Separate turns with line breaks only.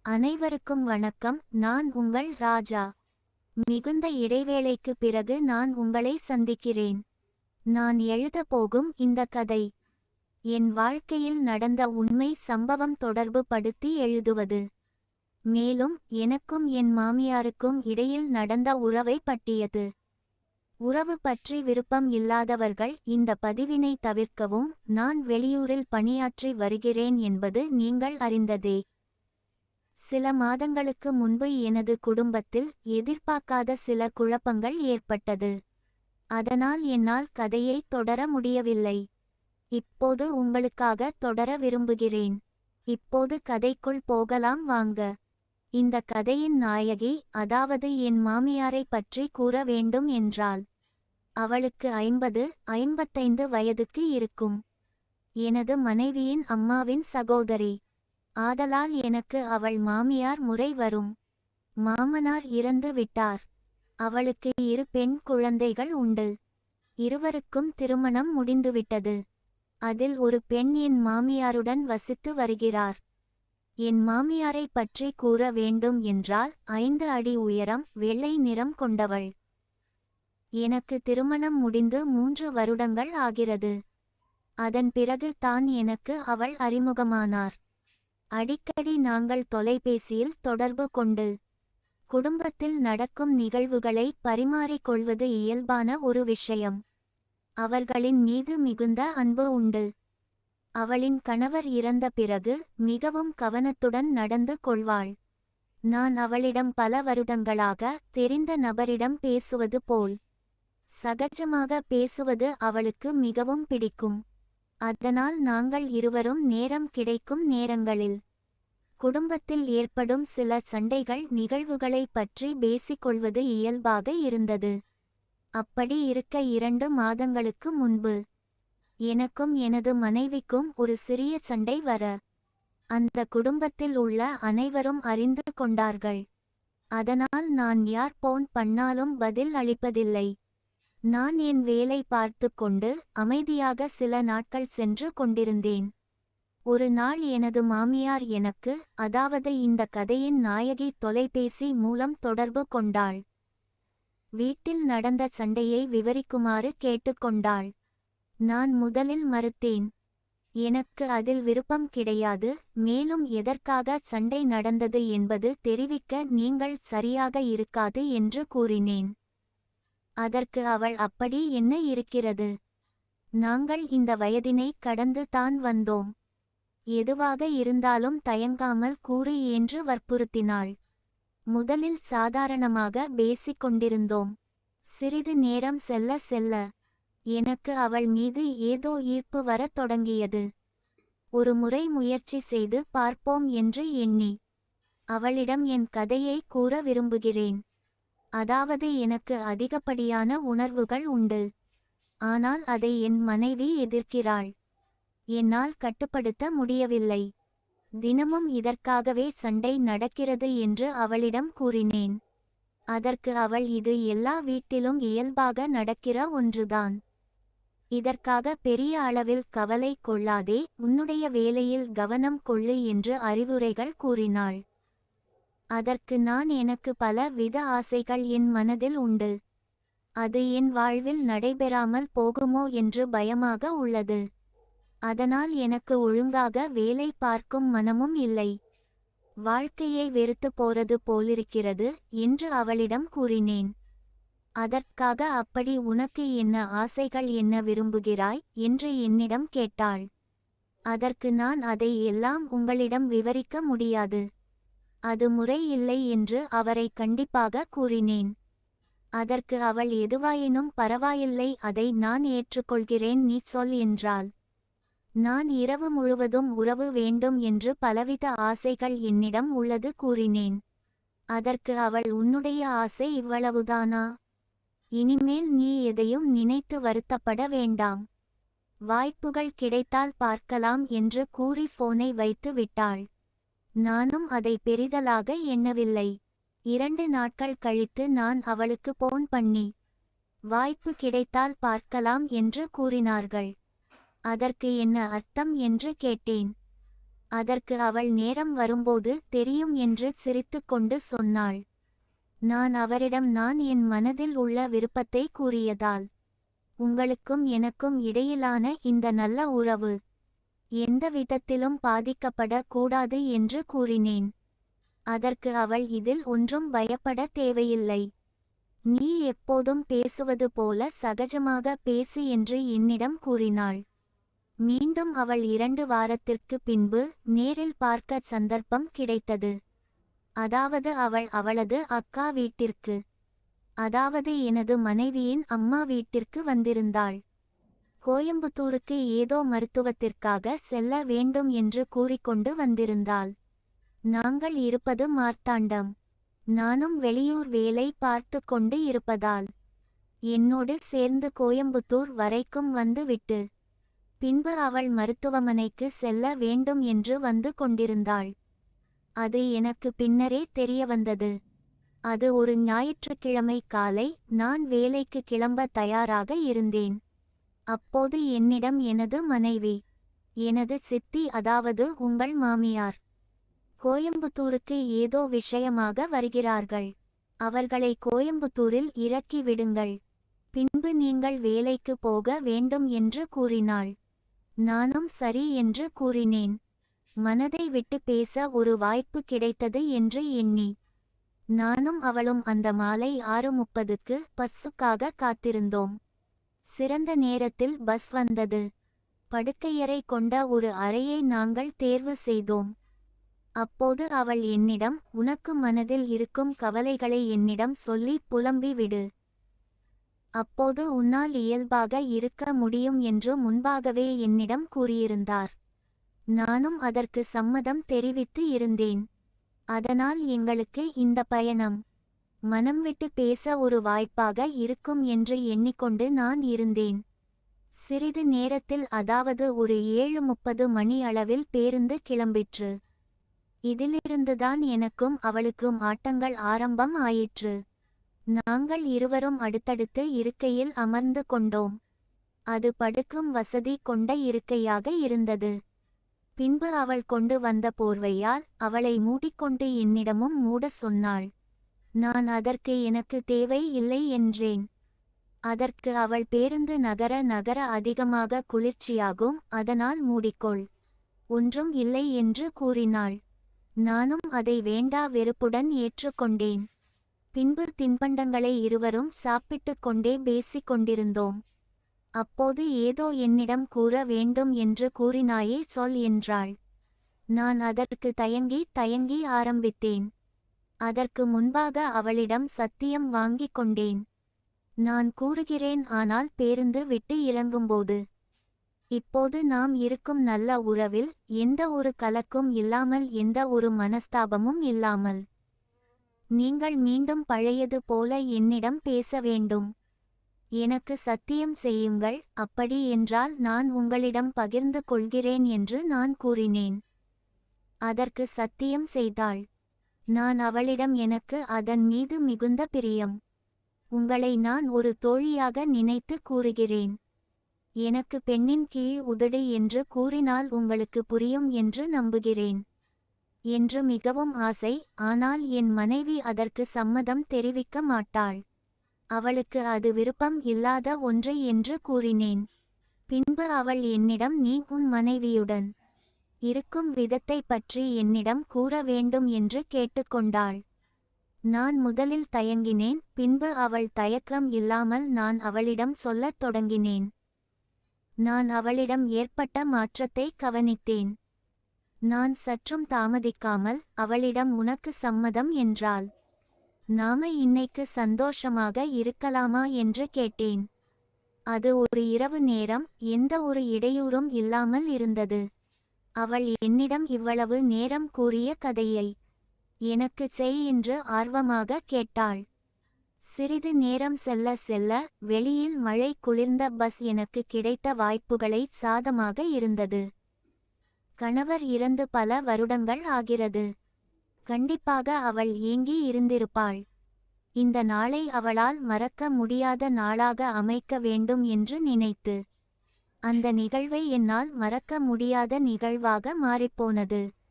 அனைவருக்கும் வணக்கம். நான் உங்கள் ராஜா. மிகுந்த இடைவேளைக்கு பிறகு நான் உங்களை சந்திக்கிறேன். நான் எழுதப் போகும் இந்த கதை என் வாழ்க்கையில் நடந்த உண்மை சம்பவம் தொடர்பு படுத்தி எழுதுவது. மேலும் எனக்கும் என் மாமியாருக்கும் இடையில் நடந்த உறவை பற்றியது. உறவு பற்றி விருப்பம் இல்லாதவர்கள் இந்த பதிவினை தவிர்க்கவும். நான் வெளியூரில் பணியாற்றி வருகிறேன் என்பது நீங்கள் அறிந்ததே. சில மாதங்களுக்கு முன்பு எனது குடும்பத்தில் எதிர்பார்க்காத சில குழப்பங்கள் ஏற்பட்டது. அதனால் என்னால் கதையை தொடர முடியவில்லை. இப்போது உங்களுக்காக தொடர விரும்புகிறேன். இப்போது கதைக்குள் போகலாம் வாங்க. இந்த கதையின் நாயகி, அதாவது என் மாமியாரை பற்றி கூற வேண்டும் என்றால், அவளுக்கு 50-55 வயதுக்கு இருக்கும். எனது மனைவியின் அம்மாவின் சகோதரி. ஆதலால் எனக்கு அவள் மாமியார் முறை வரும். மாமனார் இறந்து விட்டார். அவளுக்கு 2 பெண் குழந்தைகள் உண்டு. இருவருக்கும் திருமணம் முடிந்துவிட்டது. அதில் ஒரு பெண் என் மாமியாருடன் வசித்து வருகிறார். என் மாமியாரை பற்றி கூற வேண்டும் என்றால் 5 அடி உயரம், வெள்ளை நிறம் கொண்டவள். எனக்கு திருமணம் முடிந்து 3 வருடங்கள் ஆகிறது. அதன் பிறகு தான் எனக்கு அவள் அறிமுகமானார். அடிக்கடி நாங்கள் தொலைபேசியில் தொடர்பு கொண்டு குடும்பத்தில் நடக்கும் நிகழ்வுகளை பரிமாறிக்கொள்வது இயல்பான ஒரு விஷயம். அவர்களின் மீது மிகுந்த அன்பு உண்டு. அவளின் கணவர் இறந்த பிறகு மிகவும் கவனத்துடன் நடந்து கொள்வாள். நான் அவளிடம் பல வருடங்களாக தெரிந்த நபரிடம் பேசுவது போல் சகஜமாக பேசுவது அவளுக்கு மிகவும் பிடிக்கும். அதனால் நாங்கள் இருவரும் நேரம் கிடைக்கும் நேரங்களில் குடும்பத்தில் ஏற்படும் சில சண்டைகள் நிகழ்வுகளை பற்றி பேசிக்கொள்வது இயல்பாக இருந்தது. அப்படி இருக்க 2 மாதங்களுக்கு முன்பு எனக்கும் எனது மனைவிக்கும் ஒரு சிறிய சண்டை வர அந்த குடும்பத்தில் உள்ள அனைவரும் அறிந்து கொண்டார்கள். அதனால் நான் யார் போன் பண்ணாலும் பதில் அளிப்பதில்லை. நான் என் வேலை பார்த்து கொண்டு அமைதியாக சில நாட்கள் சென்று கொண்டிருந்தேன். ஒரு நாள் எனது மாமியார் எனக்கு, அதாவது இந்த கதையின் நாயகி, தொலைபேசி மூலம் தொடர்பு கொண்டாள். வீட்டில் நடந்த சண்டையை விவரிக்குமாறு கேட்டுக்கொண்டாள். நான் முதலில் மறுத்தேன். எனக்கு அதில் விருப்பம் கிடையாது. மேலும் எதற்காக சண்டை நடந்தது என்பது தெரிவிக்க நீங்கள் சரியாக இருக்காது என்று கூறினேன். அதற்கு அவள், அப்படி என்ன இருக்கிறது? நாங்கள் இந்த வயதினை கடந்து தான் வந்தோம். எதுவாக இருந்தாலும் தயங்காமல் கூறு என்று வற்புறுத்தினாள். முதலில் சாதாரணமாக பேசிக் கொண்டிருந்தோம். சிறிது நேரம் செல்ல செல்ல எனக்கு அவள் மீது ஏதோ ஈர்ப்பு வரத் தொடங்கியது. ஒரு முறை முயற்சி செய்து பார்ப்போம் என்று எண்ணி அவளிடம் என் கதையை கூற விரும்புகிறேன். அதாவது எனக்கு அதிகப்படியான உணர்வுகள் உண்டு. ஆனால் அதை என் மனைவி எதிர்க்கிறாள். என்னால் கட்டுப்படுத்த முடியவில்லை. தினமும் இதற்காகவே சண்டை நடக்கிறது என்று அவளிடம் கூறினேன். அதற்கு அவள், இது எல்லா வீட்டிலும் இயல்பாக நடக்கிற ஒன்றுதான். இதற்காக பெரிய அளவில் கவலை கொள்ளாதே, உன்னுடைய வேலையில் கவனம் கொள்ளு என்று அறிவுரைகள் கூறினாள். அதற்கு நான், எனக்கு பல வித ஆசைகள் என் மனதில் உண்டு. அது என் வாழ்வில் நடைபெறாமல் போகுமோ என்று பயமாக உள்ளது. அதனால் எனக்கு ஒழுங்காக வேலை பார்க்கும் மனமும் இல்லை. வாழ்க்கையை வெறுத்து போறது போலிருக்கிறது என்று அவளிடம் கூறினேன். அதற்காக, அப்படி உனக்கு என்ன ஆசைகள், என்ன விரும்புகிறாய் என்று என்னிடம் கேட்டாள். அதற்கு நான், அதை எல்லாம் உங்களிடம் விவரிக்க முடியாது. அது முறை இல்லை என்று அவரை கண்டிப்பாக கூறினேன். அதற்கு அவள், எதுவாயினும் பரவாயில்லை, அதை நான் ஏற்றுக்கொள்கிறேன், நீ சொல் என்றாள். நான் இரவு முழுவதும் உறவு வேண்டும் என்று பலவித ஆசைகள் என்னிடம் உள்ளது கூறினேன். அதற்கு அவள், உன்னுடைய ஆசை இவ்வளவுதானா? இனிமேல் நீ எதையும் நினைத்து வருத்தப்பட வேண்டாம். வாய்ப்புகள் கிடைத்தால் பார்க்கலாம் என்று கூறி போனை வைத்து விட்டாள். நானும் அதை பெரிதலாக எண்ணவில்லை. 2 நாட்கள் கழித்து நான் அவளுக்கு போன் பண்ணி, வாய்ப்பு கிடைத்தால் பார்க்கலாம் என்று கூறினார்கள். அதற்கு என்ன அர்த்தம் என்று கேட்டேன். அதற்கு அவள் நேரம் வரும்போது தெரியும் என்று சிரித்துக்கொண்டு சொன்னாள். நான் அவரிடம் நான் என் மனதில் உள்ள விருப்பத்தை கூறியதால் உங்களுக்கும் எனக்கும் இடையிலான இந்த நல்ல உறவு எந்த விதத்திலும் பாதிக்கப்படக் கூடாது என்று கூறினேன். அதற்கு அவள் இதில் ஒன்றும் பயப்பட தேவையில்லை. நீ எப்போதும் பேசுவது போல சகஜமாக பேசு என்று என்னிடம் கூறினாள். மீண்டும் அவள் 2 வாரத்திற்கு பின்பு நேரில் பார்க்க சந்தர்ப்பம் கிடைத்தது. அதாவது அவள் அவளது அக்கா வீட்டிற்கு, அதாவது எனது மனைவியின் அம்மா வீட்டிற்கு வந்திருந்தாள். கோயம்புத்தூருக்கு ஏதோ மருத்துவத்திற்காக செல்ல வேண்டும் என்று கூறிக்கொண்டு வந்திருந்தாள். நாங்கள் இருப்பது மார்த்தாண்டம். நானும் வெளியூர் வேலை பார்த்து கொண்டு இருப்பதால் என்னோடு சேர்ந்து கோயம்புத்தூர் வரைக்கும் வந்துவிட்டு பின்பு அவள் மருத்துவமனைக்கு செல்ல வேண்டும் என்று வந்து கொண்டிருந்தாள். அது எனக்கு பின்னரே தெரியவந்தது. அது ஒரு ஞாயிற்றுக்கிழமை காலை. நான் வேலைக்கு கிளம்ப தயாராக இருந்தேன். அப்போது என்னிடம் எனது மனைவி, எனது சித்தி, அதாவது உங்கள் மாமியார், கோயம்புத்தூருக்கு ஏதோ விஷயமாக வருகிறார்கள். அவர்களை கோயம்புத்தூரில் இறக்கி விடுங்கள். பின்பு நீங்கள் வேலைக்கு போக வேண்டும் என்று கூறினாள். நானும் சரி என்று கூறினேன். மனதை விட்டு பேச ஒரு வாய்ப்பு கிடைத்தது என்று எண்ணி நானும் அவளும் அந்த மாலை 6:30க்கு பஸ்ஸுக்காக காத்திருந்தோம். சிறந்த நேரத்தில் பஸ் வந்தது. படுக்கையறை கொண்ட ஒரு அறையை நாங்கள் தேர்வு செய்தோம். அப்போது அவள் என்னிடம், உனக்கு மனதில் இருக்கும் கவலைகளை என்னிடம் சொல்லி புலம்பி விடு. அப்போது உன்னால் இயல்பாக இருக்க முடியும் என்று முன்பாகவே என்னிடம் கூறியிருந்தார். நானும் அதற்கு சம்மதம் தெரிவித்து இருந்தேன். அதனால் எங்களுக்கு இந்த பயணம் மனம் விட்டு பேச ஒரு வாய்ப்பாக இருக்கும் என்று எண்ணிக்கொண்டு நான் இருந்தேன். சிறிது நேரத்தில், அதாவது ஒரு 7:30 மணி அளவில் பேருந்து கிளம்பிற்று. இதிலிருந்துதான் எனக்கும் அவளுக்கும் ஆட்டங்கள் ஆரம்பம் ஆயிற்று. நாங்கள் இருவரும் அடுத்தடுத்து இருக்கையில் அமர்ந்து கொண்டோம். அது படுக்கும் வசதி கொண்ட இருக்கையாக இருந்தது. பின்பு அவள் கொண்டு வந்த போர்வையால் அவளை மூடிக்கொண்டு என்னிடமும் மூட சொன்னாள். நான் அதற்கு எனக்கு தேவை இல்லை என்றேன். அதற்கு அவள், பேருந்து நகர நகர அதிகமாக குளிர்ச்சியாகும், அதனால் மூடிக்கொள், ஒன்றும் இல்லை என்று கூறினாள். நானும் அதை வேண்டா வெறுப்புடன் ஏற்றுக்கொண்டேன். பின்பு தின்பண்டங்களை இருவரும் சாப்பிட்டு கொண்டே பேசிக் கொண்டிருந்தோம். அப்போது ஏதோ என்னிடம் கூற வேண்டும் என்று கூறினாயே, சொல் என்றாள். நான் அதற்கு தயங்கி ஆரம்பித்தேன். அதற்கு முன்பாக அவளிடம் சத்தியம் வாங்கிக் கொண்டேன். நான் கூறுகிறேன், ஆனால் பேருந்து விட்டு இறங்கும்போது, இப்போது நாம் இருக்கும் நல்ல உறவில் எந்த ஒரு கலக்கும் இல்லாமல், எந்த ஒரு மனஸ்தாபமும் இல்லாமல் நீங்கள் மீண்டும் பழையது போல என்னிடம் பேச வேண்டும். எனக்கு சத்தியம் செய்யுங்கள். அப்படி என்றால் நான் உங்களிடம் பகிர்ந்து கொள்கிறேன் என்று நான் கூறினேன். அதற்கு சத்தியம் செய்தாள். நான் அவளிடம், எனக்கு அதன் மீது மிகுந்த பிரியம். உங்களை நான் ஒரு தோழியாக நினைத்து கூறுகிறேன். எனக்கு பெண்ணின் கீழ் உதடு என்று கூறினால் உங்களுக்கு புரியும் என்று நம்புகிறேன் என்று மிகவும் ஆசை. ஆனால் என் மனைவி அதற்கு சம்மதம் தெரிவிக்க மாட்டாள். அவளுக்கு அது விருப்பம் இல்லாத ஒன்றை என்று கூறினேன். பின்பு அவள் என்னிடம், நீ உன் மனைவியுடன் இருக்கும் விதத்தை பற்றி என்னிடம் கூற வேண்டும் என்று கேட்டுக்கொண்டாள். நான் முதலில் தயங்கினேன். பின்பு அவள் தயக்கம் இல்லாமல் நான் அவளிடம் சொல்லத் தொடங்கினேன். நான் அவளிடம் ஏற்பட்ட மாற்றத்தை கவனித்தேன். நான் சற்றும் தாமதிக்காமல் அவளிடம், உனக்கு சம்மதம் என்றால் நாம இன்னைக்கு சந்தோஷமாக இருக்கலாமா என்று கேட்டேன். அது ஒரு இரவு நேரம். எந்த ஒரு இடையூறும் இல்லாமல் இருந்தது. அவள் என்னிடம் இவ்வளவு நேரம் கூறிய கதையை எனக்கு செய் என்று ஆர்வமாக கேட்டாள். சிறிது நேரம் செல்ல செல்ல வெளியில் மழை குளிர்ந்த பஸ் எனக்கு கிடைத்த வாய்ப்புகளை சாதமாக இருந்தது. கணவர் இறந்து பல வருடங்கள் ஆகிறது. கண்டிப்பாக அவள் ஏங்கி இருந்திருப்பாள். இந்த நாளை அவளால் மறக்க முடியாத நாளாக அமைக்க வேண்டும் என்று நினைத்து அந்த நிகழ்வை என்னால் மறக்க முடியாத நிகழ்வாக மாறிப்போனது.